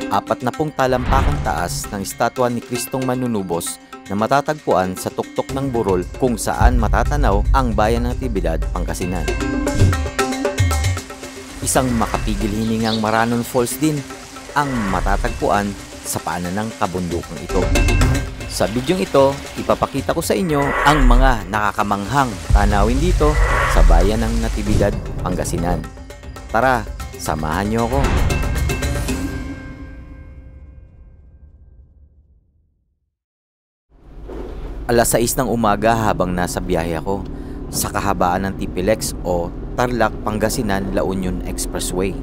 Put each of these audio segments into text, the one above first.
40 talampakang taas ng estatwa ni Kristong Manunubos na matatagpuan sa tuktok ng Burol kung saan matatanaw ang bayan ng Natividad, Pangasinan. Isang makapigil hiningang Maranon Falls din ang matatagpuan sa paanan ng kabundukang ito. Sa bidyong ito, ipapakita ko sa inyo ang mga nakakamanghang tanawin dito sa bayan ng Natividad, Pangasinan. Tara, samahan niyo ako. Alas 6 ng umaga habang nasa biyahe ako sa kahabaan ng TPLEX o Tarlac, Pangasinan, La Union Expressway.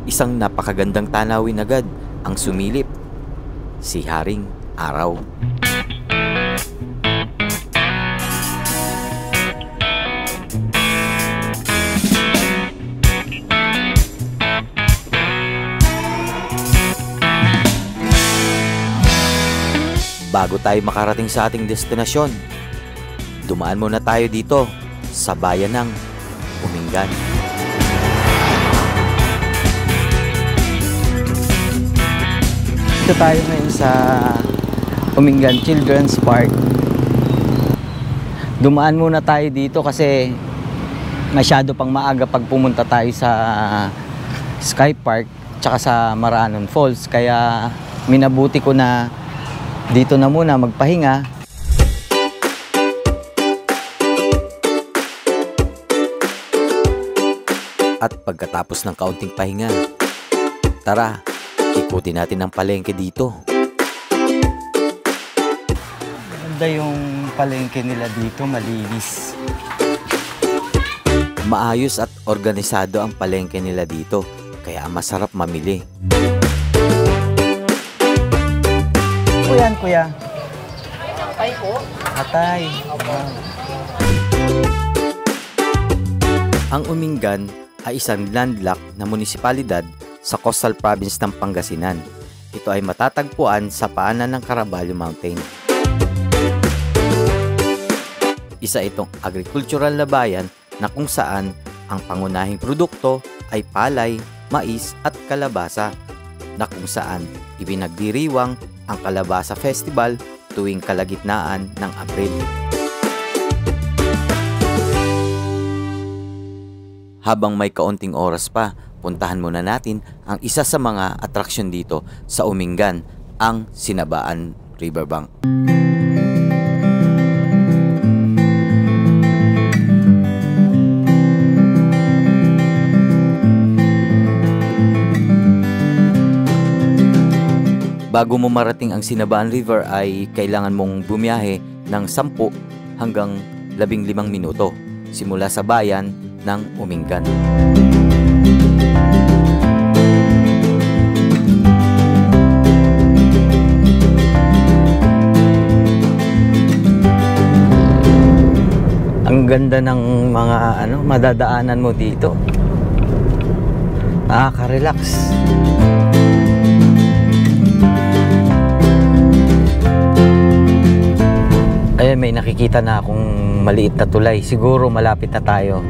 Isang napakagandang tanawin agad ang sumilip, si Haring Araw. Bago tayo makarating sa ating destinasyon, dumaan muna tayo dito sa bayan ng Umingan. Dito tayo ngayon sa Umingan Children's Park. Dumaan muna tayo dito kasi masyado pang maaga pag pumunta tayo sa Sky Park tsaka sa Maranon Falls, kaya minabuti ko na dito na muna magpahinga. At pagkatapos ng kaunting pahinga, tara, ikutin natin ang palengke dito. Maganda yung palengke nila dito, malinis. Maayos at organisado ang palengke nila dito, kaya masarap mamili. Yan, kuya. Atay po. Atay. Ang Umingan ay isang landlocked na munisipalidad sa coastal province ng Pangasinan. Ito ay matatagpuan sa paanan ng Caraballo Mountain. Isa itong agricultural na bayan na kung saan ang pangunahing produkto ay palay, mais at kalabasa, na kung saan ibinagdiriwang ang Kalabasa Festival tuwing kalagitnaan ng Abril. Habang may kaunting oras pa, puntahan muna natin ang isa sa mga atraksyon dito sa Umingan, ang Sinabaan Riverbank. Bago mo marating ang Sinabaan River ay kailangan mong bumiyahe ng 10 hanggang 15 minuto simula sa bayan ng Umingan. Ang ganda ng mga madadaanan mo dito. Nakaka-relax. Ayan, may nakikita na akong maliit na tulay. Siguro malapit na tayo.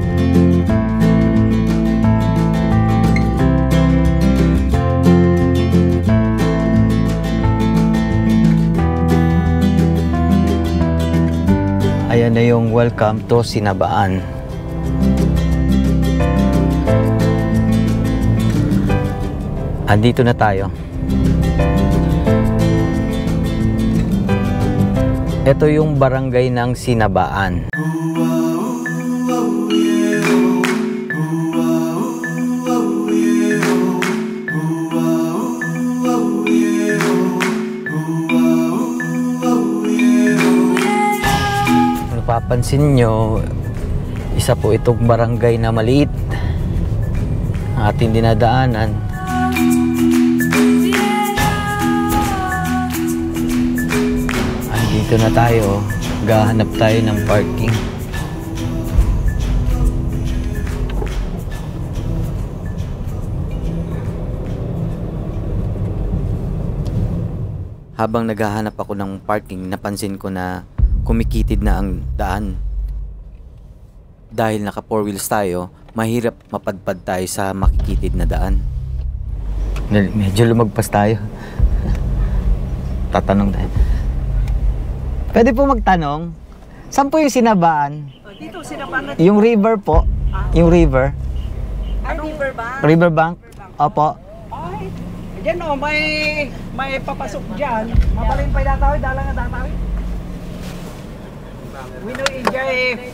Ayan na yung welcome to Sinabaan. Andito na tayo. Ito yung barangay ng Sinabaan. Kung napapansin nyo, isa po itong barangay na maliit ang ating dinadaanan. Dito na tayo, gahanap tayo ng parking. Habang naghahanap ako ng parking, napansin ko na kumikitid na ang daan. Dahil naka 4 wheels tayo, mahirap mapadpad tayo sa makikitid na daan. Medyo lumagpas tayo. Tatanong tayo. Pwede po magtanong, saan po yung Sinabaan? Dito, sinapan natin. Yung river po. Yung river. Riverbank. Riverbank. Opo. Ay, dyan o, may papasok dyan. Mabalin pa yung datawid, dalang ang datawid. Wino India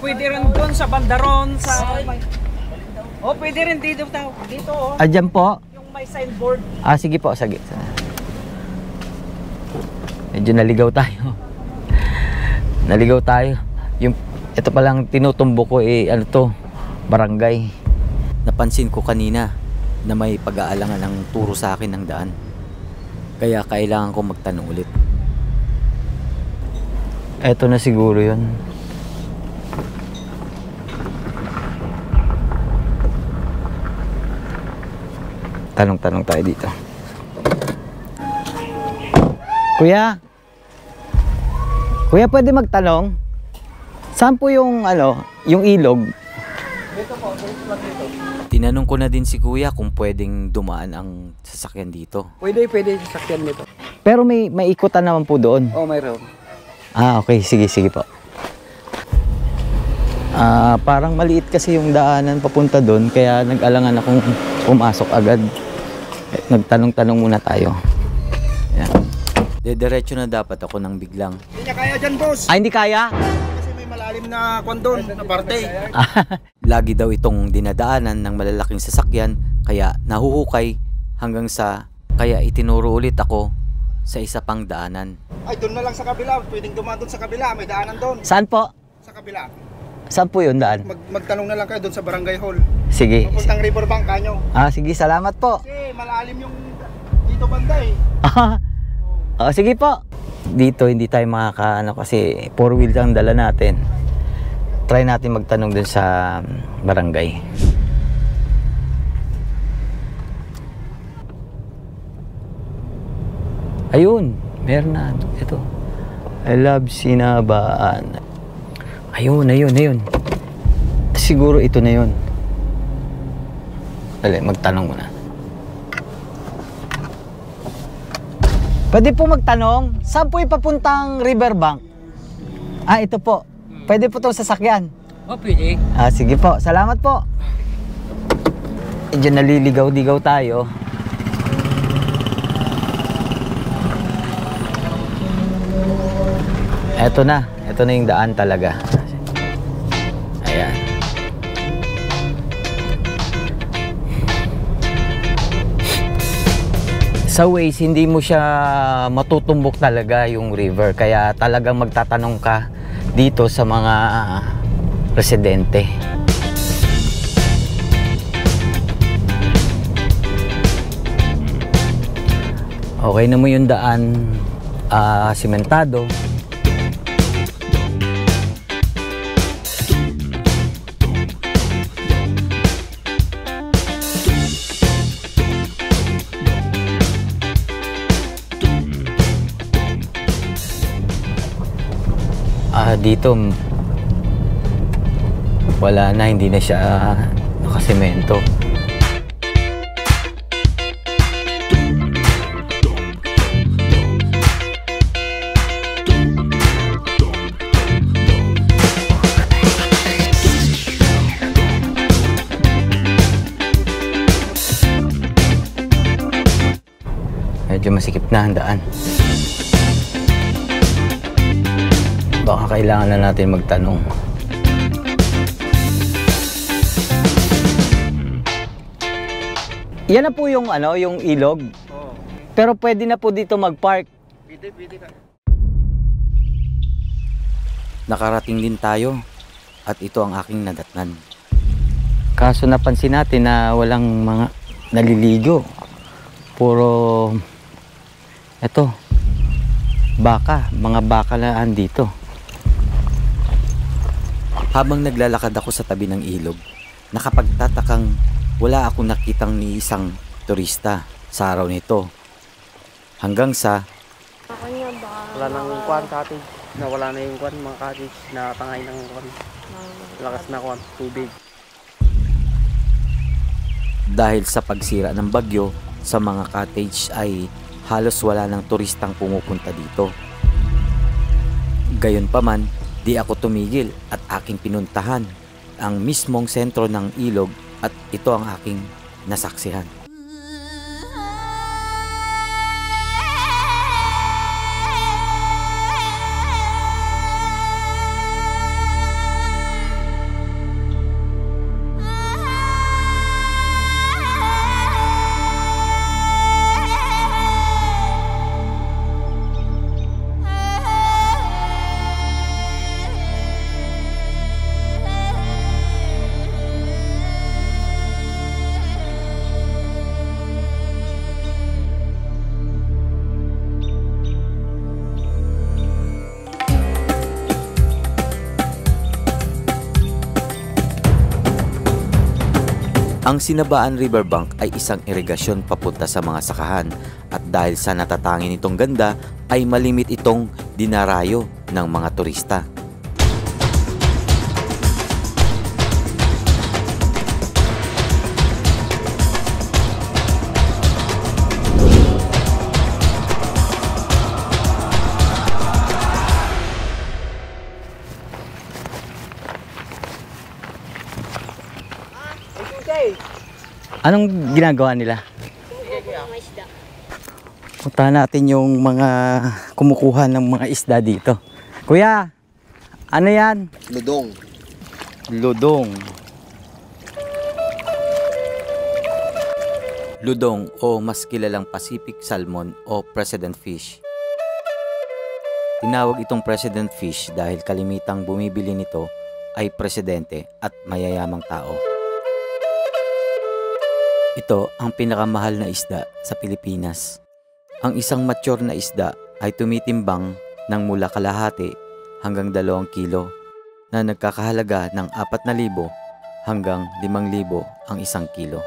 pwede rin doon sa bandaron, sa... pwede rin dito, dito o. Dyan po. Yung may signboard. Sige po, sige. Medyo naligaw tayo. Naligaw tayo. Ito palang tinutumbok ko ano to, barangay. Napansin ko kanina na may pag-aalangan ng turo sa akin ng daan. Kaya kailangan ko magtanong ulit. Eto na siguro yun. Tanong-tanong tayo dito. Kuya? Kuya, pwede magtanong? Saan po yung, yung ilog? Tinanong ko na din si kuya kung pwedeng dumaan ang sasakyan dito. Pwede sasakyan nito. Pero may ikutan naman po doon. Mayroon. Okay. Sige po. Parang maliit kasi yung daanan papunta doon, kaya nag-alangan akong pumasok agad. Nagtanong-tanong muna tayo. Yan. Diretso na dapat ako nang biglang. Hindi niya kaya dyan, boss. Hindi kaya? Kasi may malalim na kondon, na parte. Lagi daw itong dinadaanan ng malalaking sasakyan, kaya nahuhukay hanggang sa kaya itinuro ulit ako sa isa pang daanan. Ay, doon na lang sa kabila. Pwedeng dumaan doon sa kabila. May daanan doon. Saan po? Sa kabila. Saan po yun daan? Magtanong na lang kayo doon sa barangay hall. Sige. Papuntang riverbank kanyo. Sige, salamat po. Kasi malalim yung dito banda eh. Sige po. Dito hindi tayo makakaano kasi 4-wheel ang dala natin. Try natin magtanong dun sa barangay. Ayun, meron na. Ito. I love Sinabaan. Ayun. Siguro ito na yun. Dali, magtanong muna. Pwede po magtanong, saan po ipapuntang riverbank? Ito po. Pwede po itong sasakyan. Pwede. Sige po. Salamat po. Medyo naliligaw-ligaw tayo. Ito na yung daan talaga. Ayan. Sa Waze, hindi mo siya matutumbok talaga yung river. Kaya talagang magtatanong ka dito sa mga residente. Okay na mo yung daan, simentado. Dito wala na, hindi na siya nakasemento. Medyo masikip na ang daan. Baka kailangan na natin magtanong. Yan na po yung yung ilog. Pero pwede na po dito mag-park. Pwede na. Nakarating din tayo at ito ang aking nadatnan. Kaso napansin natin na walang mga naliligo. Puro mga baka na andito. Habang naglalakad ako sa tabi ng ilog, nakapagtatakang wala akong nakitang ni isang turista sa araw nito. Hanggang sa wala nang kuwan cottage, nawala na yung kuwan mga cottage na pangain ng kuwan. Lakas na kuwan, tubig. dahil sa pagsira ng bagyo, sa mga cottage ay halos wala ng turistang pumupunta dito. Gayunpaman, di ako tumigil at aking pinuntahan ang mismong sentro ng ilog at ito ang aking nasaksihan. Ang Sinabaan Riverbank ay isang irigasyon papunta sa mga sakahan at dahil sa natatangin nitong ganda ay malimit itong dinarayo ng mga turista. Anong ginagawa nila? Puntahan natin yung mga kumukuha ng mga isda dito. Kuya, ano yan? Ludong. Ludong. Ludong o mas kilalang Pacific Salmon o President Fish. Tinawag itong President Fish dahil kalimitang bumibili nito ay presidente at mayayamang tao. Ito ang pinakamahal na isda sa Pilipinas. Ang isang mature na isda ay tumitimbang ng mula kalahati hanggang 2 kilo na nagkakahalaga ng 4,000 hanggang 5,000 ang 1 kilo.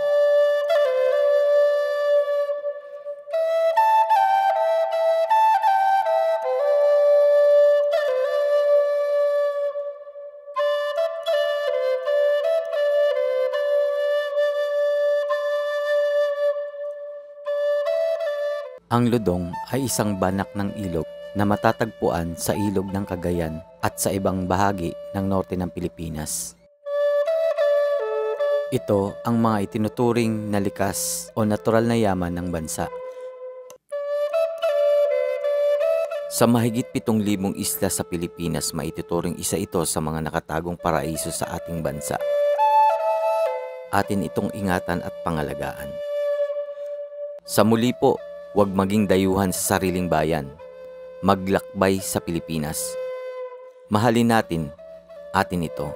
Ang ludong ay isang banak ng ilog na matatagpuan sa ilog ng Cagayan at sa ibang bahagi ng norte ng Pilipinas. Ito ang mga itinuturing na likas o natural na yaman ng bansa. Sa mahigit 7,000 isla sa Pilipinas, maituturing isa ito sa mga nakatagong paraiso sa ating bansa. Atin itong ingatan at pangalagaan. Sa muli po, huwag maging dayuhan sa sariling bayan. Maglakbay sa Pilipinas. Mahalin natin, atin ito.